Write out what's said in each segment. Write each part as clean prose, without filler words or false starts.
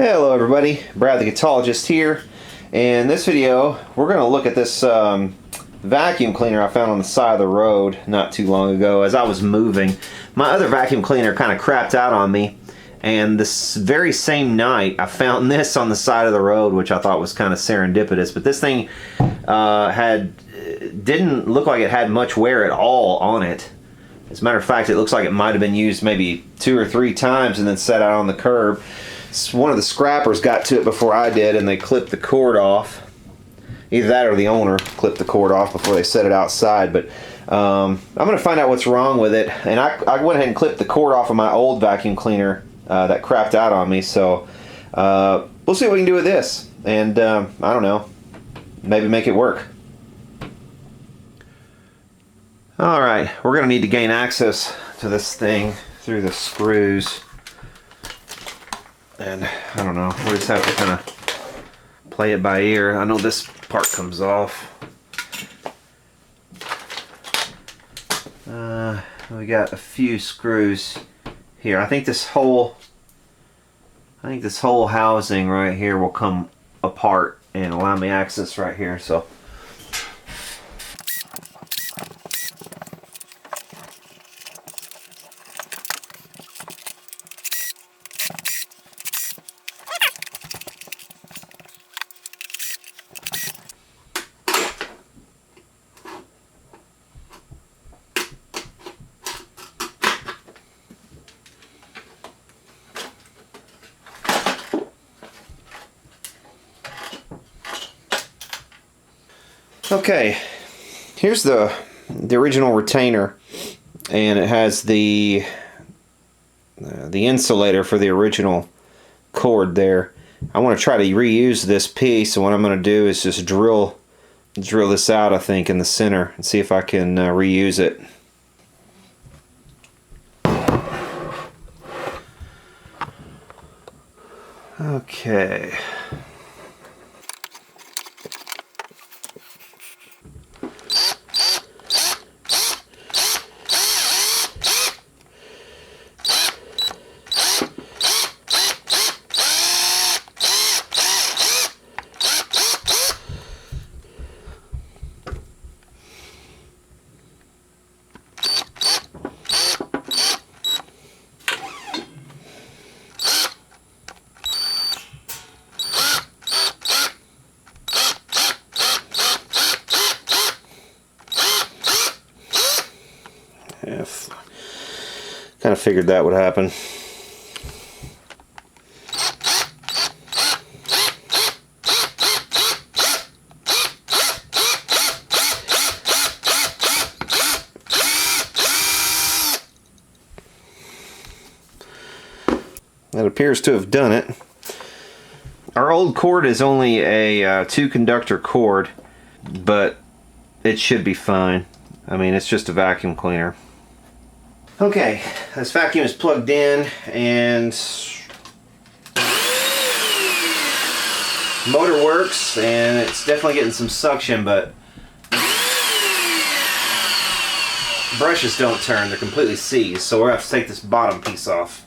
Hello everybody, Brad the Guitologist here. In this video we're going to look at this vacuum cleaner I found on the side of the road not too long ago as I was moving. My other vacuum cleaner kind of crapped out on me, and this very same night I found this on the side of the road, which I thought was kind of serendipitous. But this thing didn't look like it had much wear at all on it. As a matter of fact, it looks like it might have been used maybe 2 or 3 times and then set out on the curb. One of the scrappers got to it before I did, and they clipped the cord off. Either that or the owner clipped the cord off before they set it outside. But I'm going to find out what's wrong with it. And I went ahead and clipped the cord off of my old vacuum cleaner that crapped out on me. So we'll see what we can do with this. And I don't know, maybe make it work. Alright, we're going to need to gain access to this thing through the screws. And I don't know, we just have to kind of play it by ear. I know this part comes off. We got a few screws here. I think this whole housing right here will come apart and allow me access right here. So okay, here's the original retainer, and it has the insulator for the original cord there. I want to try to reuse this piece, and what I'm going to do is just drill this out, I think, in the center and see if I can reuse it. Okay. Kind of figured that would happen. That appears to have done it. Our old cord is only a 2-conductor cord, but it should be fine. I mean, it's just a vacuum cleaner. Okay, this vacuum is plugged in, and motor works, and it's definitely getting some suction, but brushes don't turn. They're completely seized, so we're going to have to take this bottom piece off.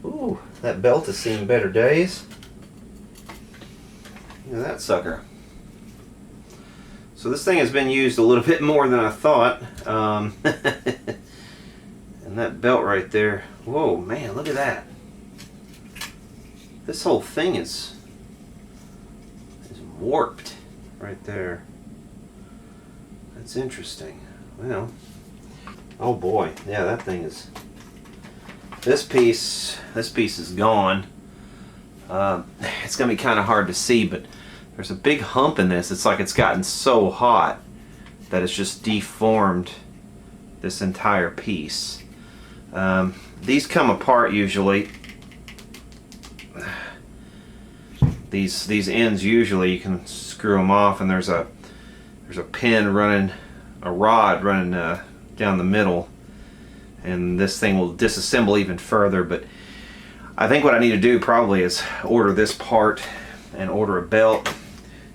Ooh, that belt has seen better days. Look at that sucker. So this thing has been used a little bit more than I thought. And that belt right there, whoa, man, look at that. This whole thing is warped right there. That's interesting. Well, oh boy, yeah, that thing is, this piece is gone. It's gonna be kind of hard to see, but there's a big hump in this. It's like it's gotten so hot that it's just deformed this entire piece. These come apart usually. These ends usually you can screw them off, and there's a pin running, a rod running down the middle, and this thing will disassemble even further. But I think what I need to do probably is order this part and order a belt,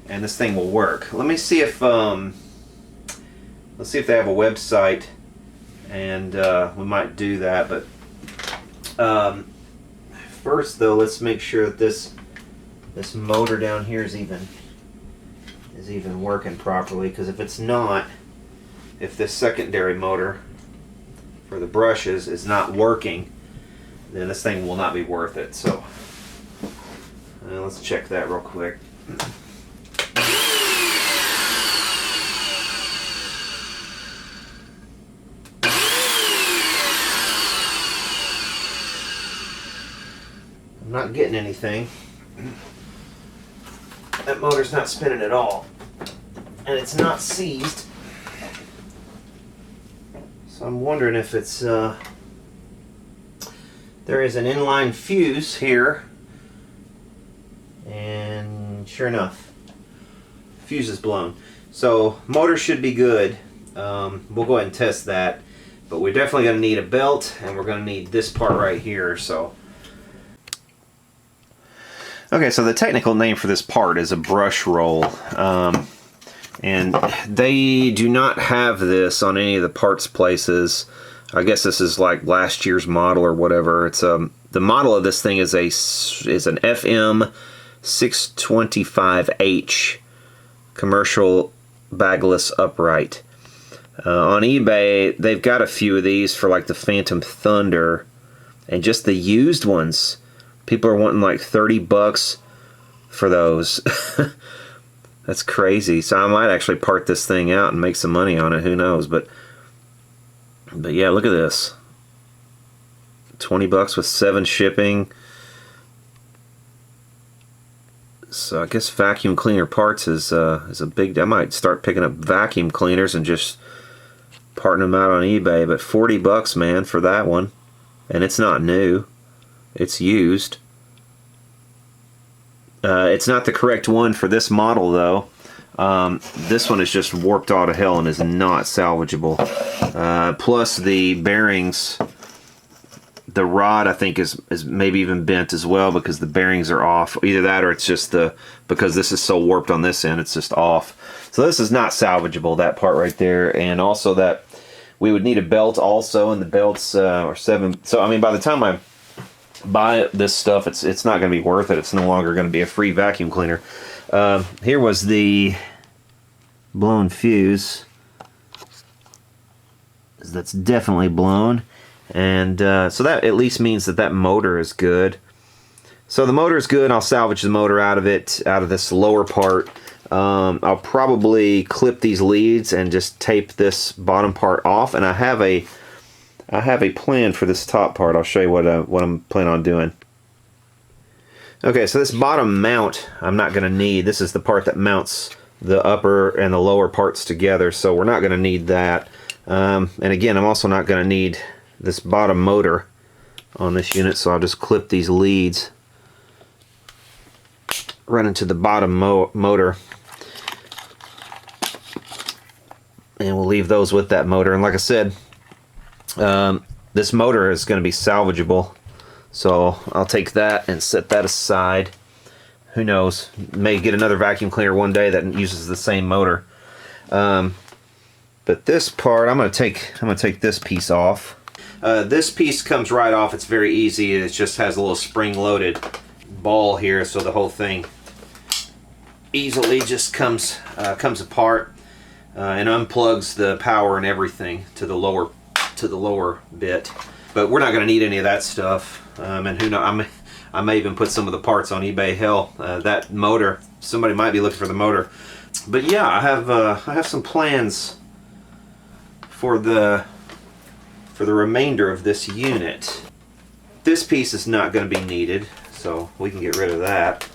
and this thing will work. Let me see if let's see if they have a website and we might do that. But first, though, let's make sure that this motor down here is even working properly. Because if it's not, if this secondary motor for the brushes is not working, then this thing will not be worth it. So let's check that real quick. I'm not getting anything. That motor's not spinning at all, and it's not seized. So I'm wondering if it's there is an inline fuse here, and sure enough, fuse is blown. So motor should be good. We'll go ahead and test that, but we're definitely going to need a belt, and we're going to need this part right here. So okay, so the technical name for this part is a brush roll, and they do not have this on any of the parts places. I guess this is like last year's model or whatever. It's the model of this thing is an FM 625H commercial bagless upright. On eBay, they've got a few of these for like the Phantom Thunder, and just the used ones, people are wanting like $30 for those. That's crazy. So I might actually part this thing out and make some money on it. Who knows? But yeah, look at this. $20 with 7 shipping. So I guess vacuum cleaner parts is a big. I might start picking up vacuum cleaners and just parting them out on eBay. But $40, man, for that one, and it's not new. It's used. It's not the correct one for this model, though. This one is just warped all to hell and is not salvageable. Plus the bearings, the rod I think is maybe even bent as well because the bearings are off. Either that or it's just because this is so warped on this end, it's just off. So this is not salvageable, that part right there. And also that we would need a belt also, and the belts are 7. So I mean, by the time I buy this stuff, it's not going to be worth it. It's no longer going to be a free vacuum cleaner. Here was the blown fuse. That's definitely blown, and so that at least means that motor is good. So the motor is good. I'll salvage the motor out of this lower part. I'll probably clip these leads and just tape this bottom part off, and I have a plan for this top part. I'll show you what I'm planning on doing. Okay, so this bottom mount I'm not going to need. This is the part that mounts the upper and the lower parts together, so we're not going to need that. And again, I'm also not going to need this bottom motor on this unit, so I'll just clip these leads right into the bottom motor. And we'll leave those with that motor. And like I said, this motor is going to be salvageable, so I'll take that and set that aside. Who knows, may get another vacuum cleaner one day that uses the same motor. But this part, I'm going to take this piece off. This piece comes right off. It's very easy. It just has a little spring-loaded ball here, so the whole thing easily just comes apart and unplugs the power and everything to the lower bit. But we're not going to need any of that stuff. And who knows? I may even put some of the parts on eBay. Hell, that motor. Somebody might be looking for the motor. But yeah, I have some plans for the remainder of this unit. This piece is not going to be needed, so we can get rid of that.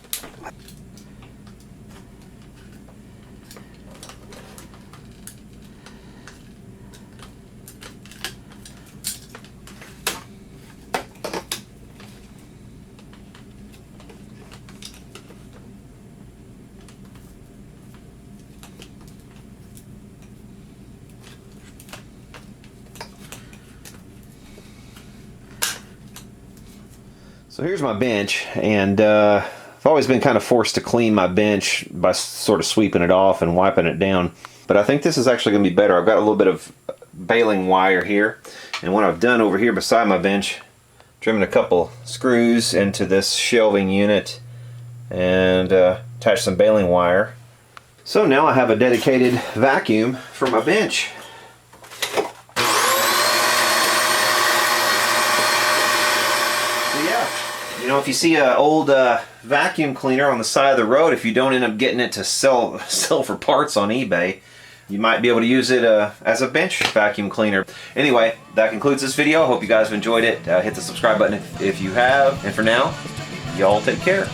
So here's my bench, and I've always been kind of forced to clean my bench by sort of sweeping it off and wiping it down. But I think this is actually going to be better. I've got a little bit of baling wire here. And what I've done over here beside my bench, driven a couple screws into this shelving unit and attached some baling wire. So now I have a dedicated vacuum for my bench. So yeah, you know, if you see an old vacuum cleaner on the side of the road, if you don't end up getting it to sell for parts on eBay, you might be able to use it as a bench vacuum cleaner. Anyway, that concludes this video. I hope you guys have enjoyed it. Hit the subscribe button if you have. And for now, y'all take care.